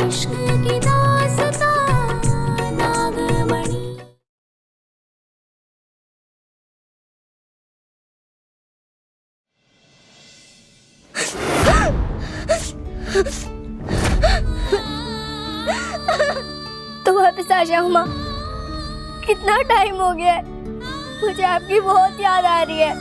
इश्क की दास्तां नागमणि। तो वापस आ जाओ माँ, कितना टाइम हो गया है, मुझे आपकी बहुत याद आ रही है।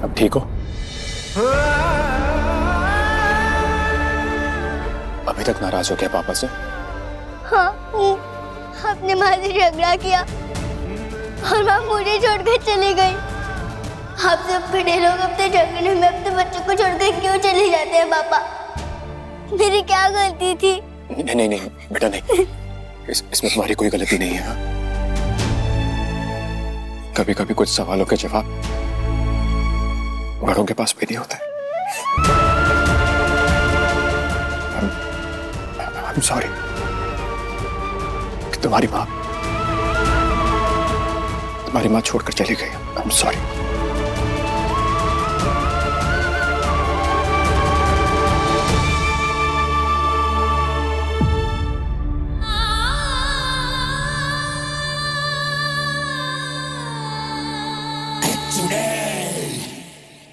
अब ठीक हो? अभी तक नाराज हो गया पापा से? हाँ, आपने माँ से झगड़ा किया और माँ मुझे छोड़कर चली गई। आप सब बड़े लोग अपने झगड़े में अपने बच्चों को छोड़कर क्यों चले जाते हैं पापा? मेरी क्या गलती थी? नहीं नहीं नहीं बेटा, नहीं, इसमें तुम्हारी कोई गलती नहीं है। कभी कभी कुछ सवालों के जवाब बड़ों के पास भी नहीं होते। I'm sorry कि तुम्हारी माँ छोड़कर चली गई। I'm sorry।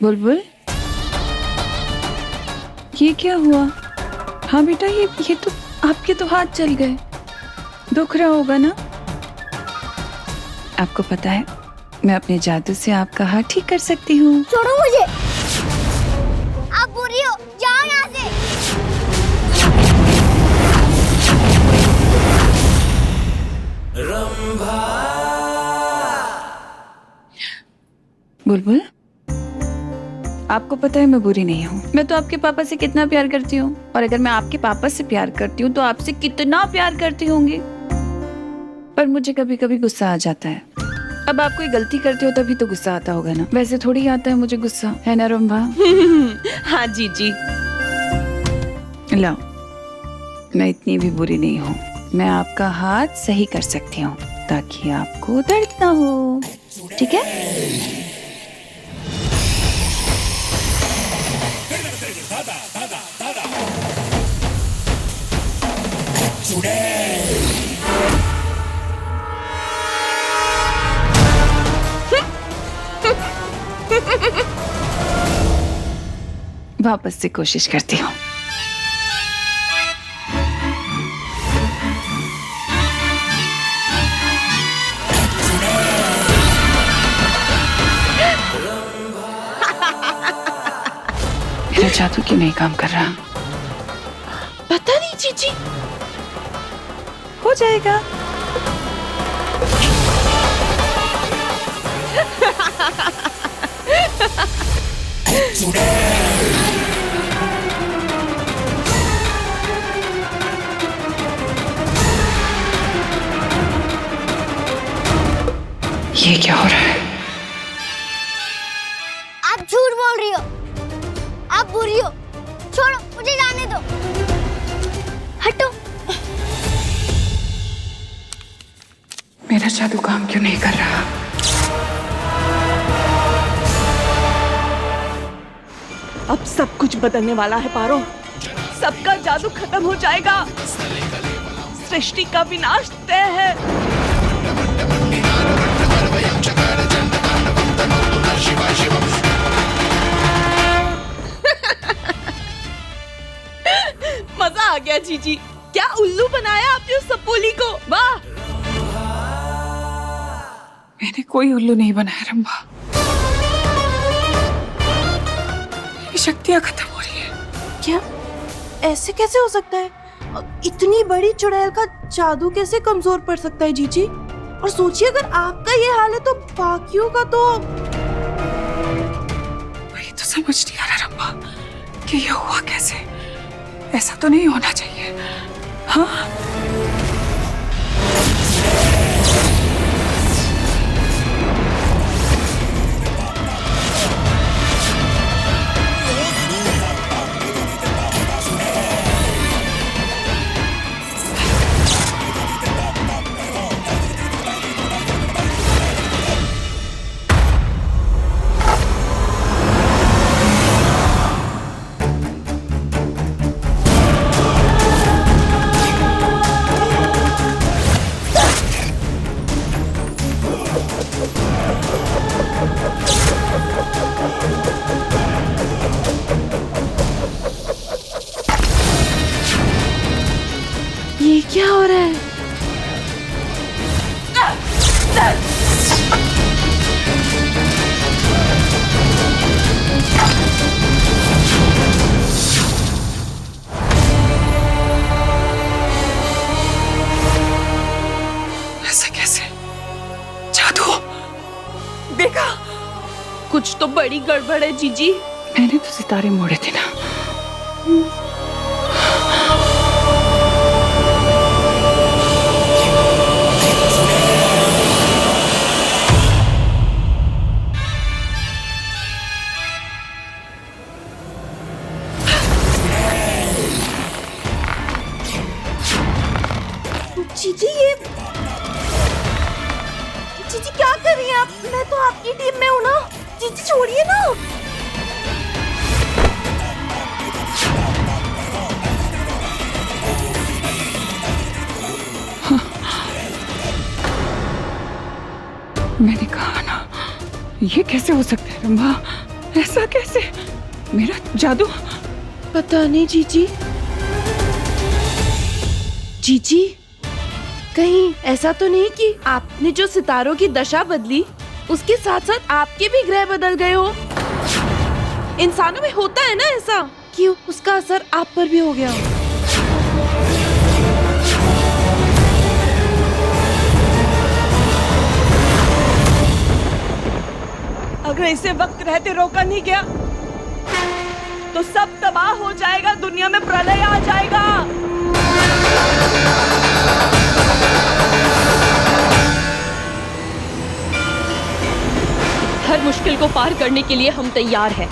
बुलबुल, ये क्या हुआ? हाँ बेटा, ये तो आपके तो हाथ जल गए, दुख रहा होगा ना? आपको पता है, मैं अपने जादू से आपका हाथ ठीक कर सकती हूँ। छोड़ो मुझे, आप बुरी हो, जाओ यहाँ से। बुलबुल, आपको पता है मैं बुरी नहीं हूँ। मैं तो आपके पापा से कितना प्यार करती हूँ, और अगर मैं आपके पापा से प्यार करती हूँ तो आपसे कितना प्यार करती होंगी। पर मुझे कभी कभी गुस्सा आ जाता है। अब आप कोई गलती करते हो तभी तो गुस्सा आता होगा ना, वैसे थोड़ी आता है मुझे गुस्सा, है ना रंभा? हाँ जीजी। लाओ, मैं इतनी भी बुरी नहीं हूँ, मैं आपका हाथ सही कर सकती हूँ ताकि आपको दर्द ना हो, ठीक है? वापस से कोशिश करती हूँ। मेरा जादू क्यों नहीं काम कर रहा? पता नहीं जीजी। हो जाएगा। ये क्या हो रहा है? आप झूठ बोल रही हो, आप बुरी हो, छोड़ो मुझे जाने दो, हटो। मेरा जादू काम क्यों नहीं कर रहा? अब सब कुछ बदलने वाला है पारो, सबका जादू खत्म हो जाएगा, सृष्टि का विनाश तय है। मजा आ गया जीजी, क्या उल्लू बनाया आपने उस सपोली को, वाह। मैंने कोई उल्लू नहीं बनाया रंभा, शक्तियां खत्म हो रही है। क्या ऐसे कैसे हो सकता है? इतनी बड़ी चुड़ैल का जादू कैसे कमजोर पड़ सकता है जीजी? और सोचिए अगर आपका ये हाल है तो बाकियों का तो। वही तो समझ नहीं आ रहा रंभा कि ये हुआ कैसे। ऐसा तो नहीं होना चाहिए। हाँ, कुछ तो बड़ी गड़बड़ है जीजी। मैंने तो सितारे मोड़े थे ना। जीजी क्या कर रही हैं आप? मैं तो आपकी टीम में हूँ ना। जीजी छोड़िए ना। मैंने कहा ना, ये कैसे हो सकता है रंभा? ऐसा कैसे? मेरा जादू? पता नहीं जीजी। जीजी कहीं ऐसा तो नहीं कि आपने जो सितारों की दशा बदली उसके साथ साथ आपके भी ग्रह बदल गए हो? इंसानों में होता है ना ऐसा कि उसका असर आप पर भी हो गया हो। अगर इसे वक्त रहते रोका नहीं गया तो सब तबाह हो जाएगा, दुनिया में प्रलय आ जाएगा। हर मुश्किल को पार करने के लिए हम तैयार हैं।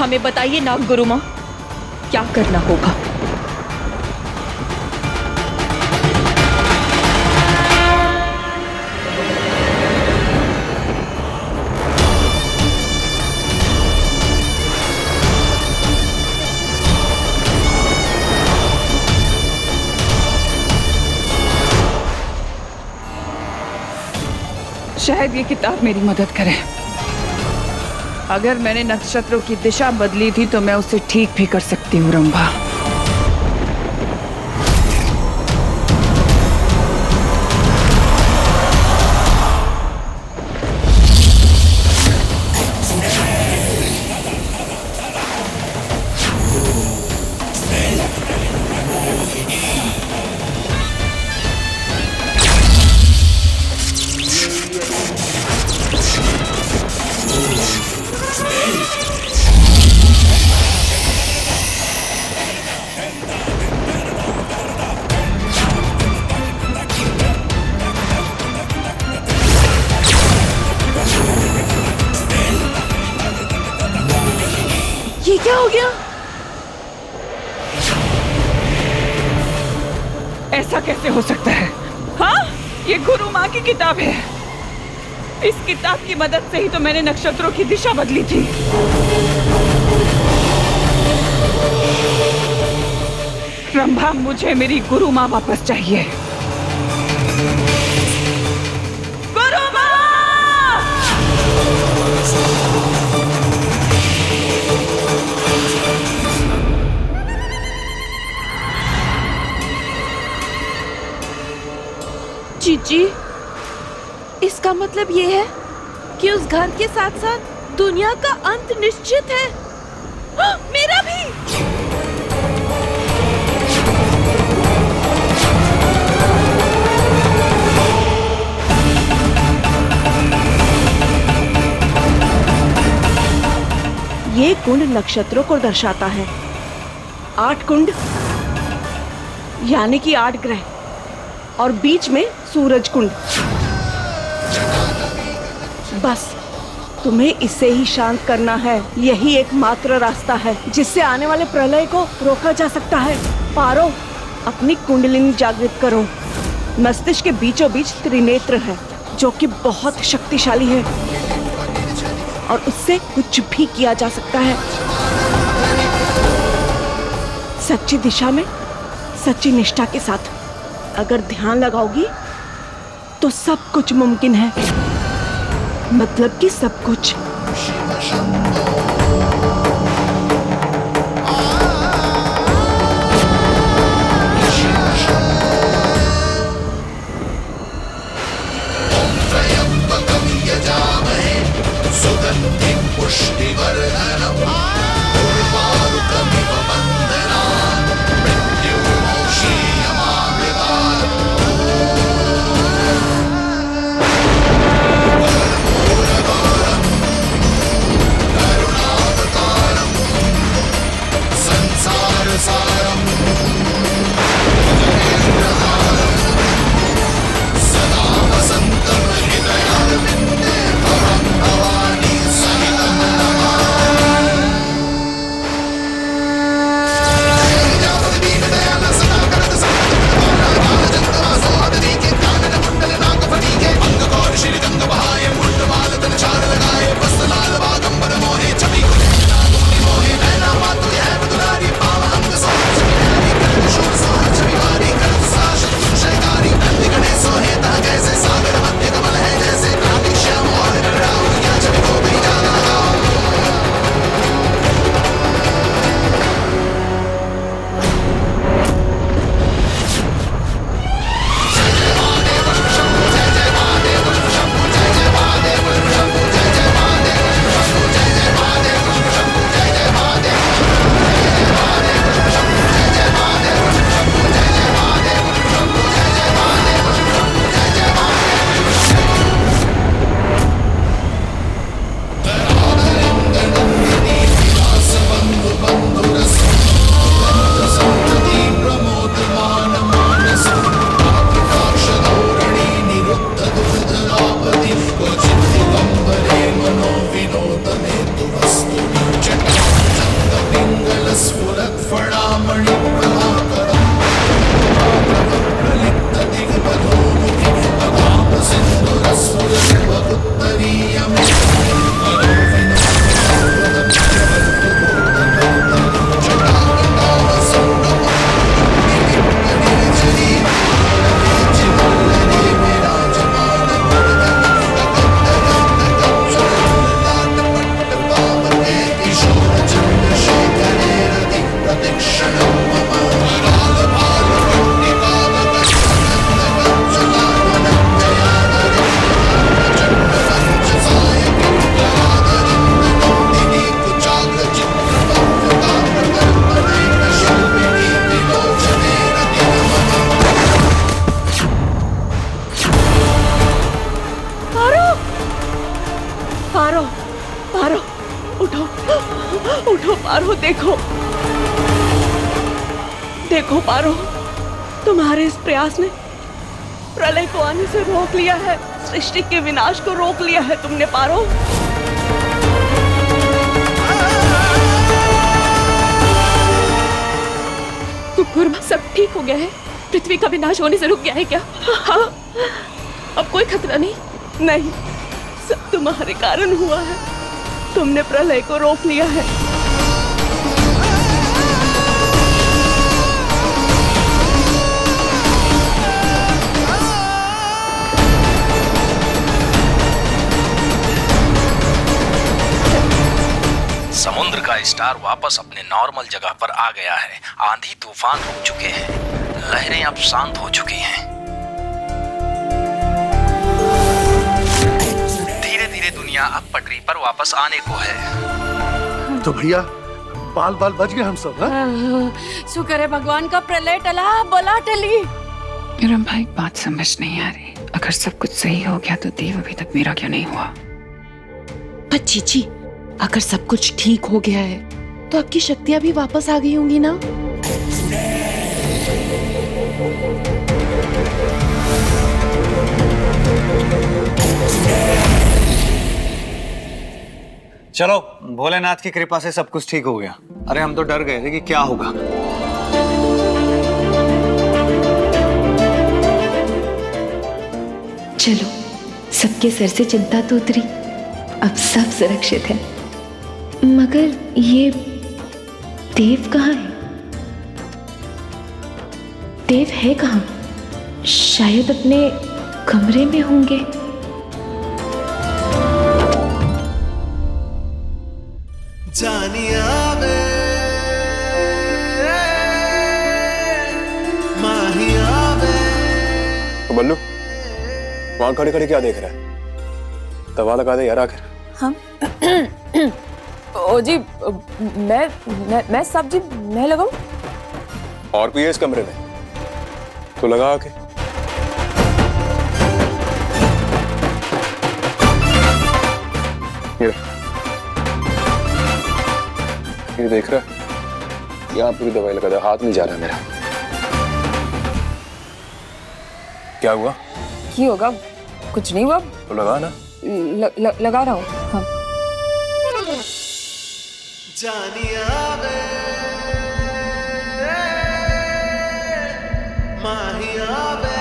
हमें बताइए नाग गुरु माँ, क्या करना होगा? शायद ये किताब मेरी मदद करे। अगर मैंने नक्षत्रों की दिशा बदली थी तो मैं उसे ठीक भी कर सकती हूँ रंभा। ये क्या हो गया? ऐसा कैसे हो सकता है? हाँ, ये गुरु माँ की किताब है। इस किताब की मदद से ही तो मैंने नक्षत्रों की दिशा बदली थी। रंभा, मुझे मेरी गुरु माँ वापस चाहिए। गुरु माँ! जीजी, इसका मतलब ये है कि उस घर के साथ साथ दुनिया का अंत निश्चित है। हाँ, मेरा भी। ये कुंड नक्षत्रों को दर्शाता है। 8 कुंड यानी कि 8 ग्रह और बीच में सूरज कुंड। बस तुम्हें इसे ही शांत करना है। यही एकमात्र रास्ता है जिससे आने वाले प्रलय को रोका जा सकता है। पारो, अपनी कुंडलिनी जागृत करो। मस्तिष्क के बीचों बीच त्रिनेत्र है जो कि बहुत शक्तिशाली है और उससे कुछ भी किया जा सकता है। सच्ची दिशा में सच्ची निष्ठा के साथ अगर ध्यान लगाओगी तो सब कुछ मुमकिन है। मतलब कि सब कुछ। पारो देखो, देखो पारो, तुम्हारे इस प्रयास ने प्रलय को आने से रोक लिया है, सृष्टि के विनाश को रोक लिया है तुमने पारो। कुकुरमा, सब ठीक हो गया है? पृथ्वी का विनाश होने से रुक गया है क्या? हाँ, अब कोई खतरा नहीं? नहीं, सब तुम्हारे कारण हुआ है, तुमने प्रलय को रोक लिया है। समुद्र का स्टार वापस अपने नॉर्मल जगह पर आ गया है। आंधी तूफान रुक चुके हैं, लहरें अब शांत हो चुकी हैं। धीरे धीरे दुनिया अब पटरी पर वापस आने को है। तो भैया बाल बाल बच गए हम सब। शुक्र है भगवान का, प्रलय टला, बला टली। मेरा भाई, बात समझ नहीं आ रही। अगर सब कुछ सही हो गया तो देव अभी तक मेरा क्यों नहीं हुआ? पर चीची, अगर सब कुछ ठीक हो गया है तो आपकी शक्तियां भी वापस आ गई होंगी ना? चलो, भोलेनाथ की कृपा से सब कुछ ठीक हो गया। अरे हम तो डर गए थे कि क्या होगा। चलो, सबके सर से चिंता तो उतरी, अब सब सुरक्षित है। मगर ये देव कहाँ है? देव है कहाँ? शायद अपने कमरे में होंगे। जानिया वे माहिया वे। बल्लू, वहां खड़े खड़े क्या देख रहा है? दवा लगा दे यार आखिर। हम ओ जी, मैं सब्जी मैं लगाऊं? और कोई है इस कमरे में? तो लगा आके। ये देख रहा है? यहाँ पूरी दवाई लगा दे, हाथ नहीं जा रहा मेरा। क्या हुआ? क्या होगा? कुछ नहीं हुआ। तो लगा ना। लगा रहा हूँ। हाँ। जानिया वे माहिया वे,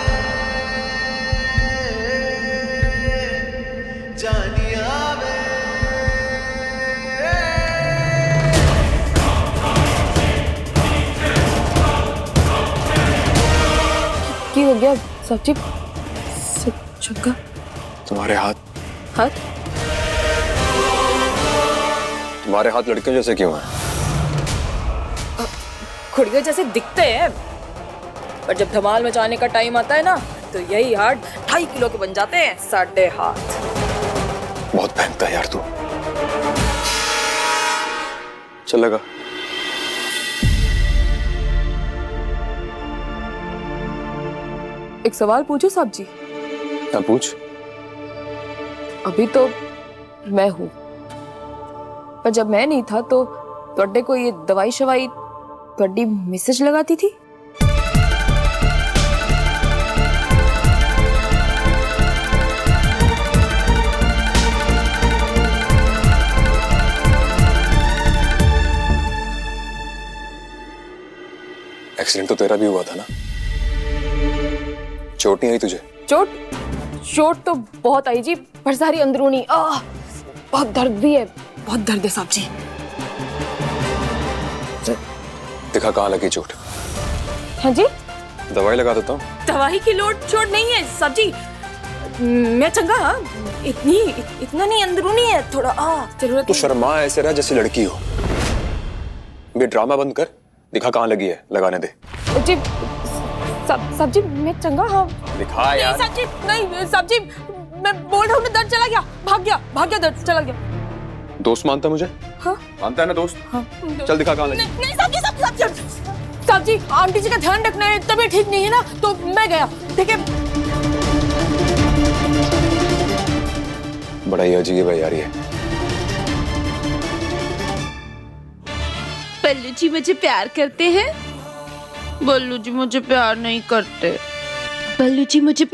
जानिया वे। क्या हो गया सब्जी? चुका तुम्हारे हाथ तुम्हारे हाथ लड़कियों जैसे क्यों हैं? खुड़ियों जैसे दिखते हैं, पर जब धमाल मचाने का टाइम आता है ना, तो यही हाथ 2.5 किलो के बन जाते हैं। 3.5 हाथ। बहुत फेंकता है यार तू। चल लगा। एक सवाल पूछूं साहब जी? क्या पूछ? अभी तो मैं हूं, पर जब मैं नहीं था तो ਤੁਹਾਡੇ को ये दवाई शवाई ਤੁਹਾਡੀ मैसेज लगाती थी? एक्सीडेंट तो तेरा भी हुआ था ना? चोट नहीं आई तुझे? चोट तो बहुत आई जी, पर सारी अंदरूनी। बहुत दर्द भी है, बहुत दर्द है साहब जी। दिखा कहाँ लगी चोट? हाँ जी, दवाई लगा देता हूँ। दवाई की चोट नहीं है साहब जी, मैं चंगा। इतना नहीं, अंदरूनी है थोड़ा। जरूरत तो शर्मा ऐसे रहा जैसे लड़की हो। ये ड्रामा बंद कर, दिखा कहाँ लगी है, लगाने दे। जी साहब जी, मैं चंगा। हाँ दिखा यार। साहब जी, नहीं साहब जी, मैं बोल रहा हूँ ना, दर्द चला गया, भाग गया, दर्द चला गया। दोस्त मानता मुझे? हाँ मानता है ना दोस्त? हाँ। चल दिखा कहाँ लगी। नहीं साहब जी, आंटी जी का ध्यान रखना है, तबीयत ठीक नहीं है ना, तो मैं गया। देखिए, बड़ा ही अजीब है यार ये। जी मुझे प्यार करते हैं? बल्लू जी मुझे प्यार नहीं करते। बल्लू जी मुझे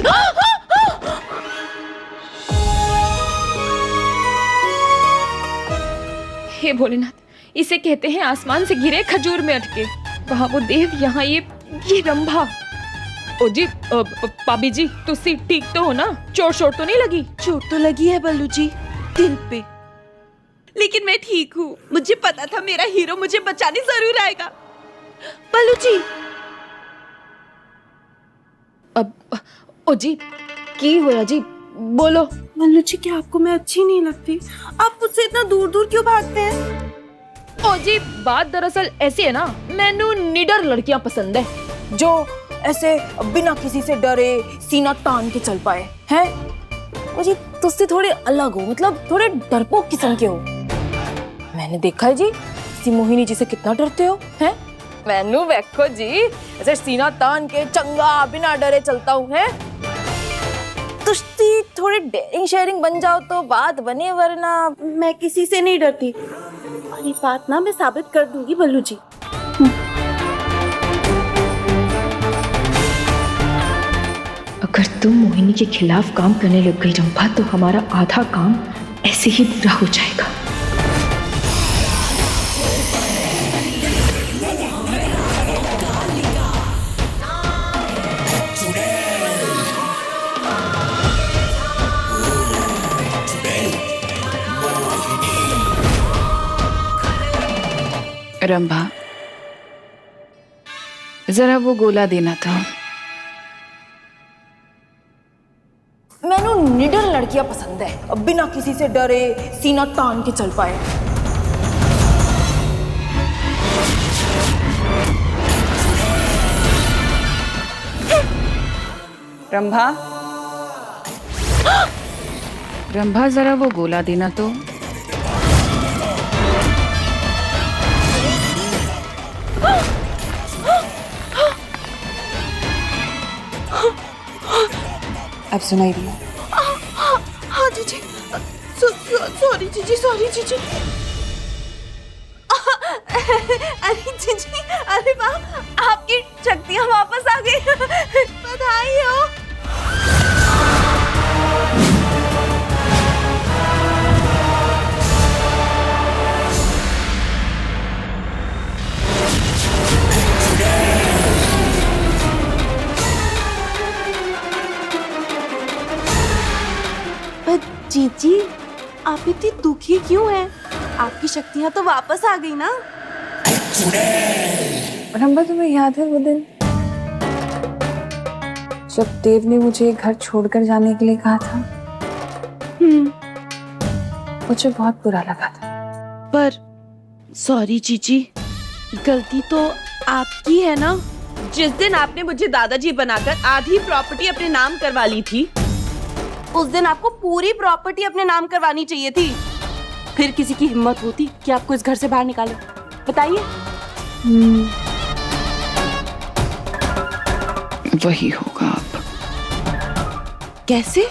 हे भोलेनाथ, इसे कहते हैं आसमान से गिरे खजूर में अटके। वहाँ वो देव, यहाँ ये रंभा। ओ जी, पाबी जी, तुसी ठीक तो हो ना? चोट तो नहीं लगी? चोट तो लगी है बल्लू जी, दिल पे, लेकिन मैं ठीक हूँ। मुझे पता था मेरा हीरो मुझे बचाने जरूर आएगा। बल्लू जी, अब ओ जी, की होया जी, बोलो। बल्लू जी, क्या आपको मैं अच्छी नहीं लगती? आप मुझसे इतना दूर दूर क्यों भागते हैं? ओ जी, बात दरअसल ऐसी है ना, मैनू निडर लड़कियां पसंद है, जो ऐसे बिना किसी से डरे सीना तान के चल पाए हैं। ओ जी, तुझसे थोड़े अलग हो, मतलब थोड़े डरपोक किस्म के हो। मैंने देखा है जी, सी मोहिनी जी से कितना डरते हो, हैं? मैनू देखो जी, ऐसे सीना तान के चंगा बिना डरे चलता हूँ, हैं? तुझती थोड़ी डेयरिंग शेयरिंग बन जाओ तो बात बने, वरना मैं किसी से नहीं डरती। और ये बात ना मैं साबित कर दूंगी बल्लू जी। अगर तुम मोहिनी के खिलाफ काम करने लग गई रंभा, तो हमारा आधा काम ऐसे ही पूरा हो जाएगा। रंभा, जरा वो गोला देना था। मैनू निडर लड़कियां पसंद है, बिना किसी से डरे सीना तान के चल पाए। रंभा, रंभा, जरा वो गोला देना तो। अब सुनाई दिया? हाँ जीजी, सॉरी जीजी, सॉरी जीजी। अरे जीजी, अरे वाह, आपकी शक्तियाँ वापस आ गई। बधाई हो। जीजी, आप इतनी दुखी क्यों हैं? आपकी शक्तियाँ तो वापस आ गई ना? रंभा, तुम्हें याद है वो दिन जब देव ने मुझे घर छोड़कर जाने के लिए कहा था? मुझे बहुत बुरा लगा था। पर सॉरी जीजी, गलती तो आपकी है ना। जिस दिन आपने मुझे दादाजी बनाकर आधी प्रॉपर्टी अपने नाम करवा ली थी, उस दिन आपको पूरी प्रॉपर्टी अपने नाम करवानी चाहिए थी। फिर किसी की हिम्मत होती कि आपको इस घर से बाहर निकाले? बताइए। वही होगा अब। कैसे?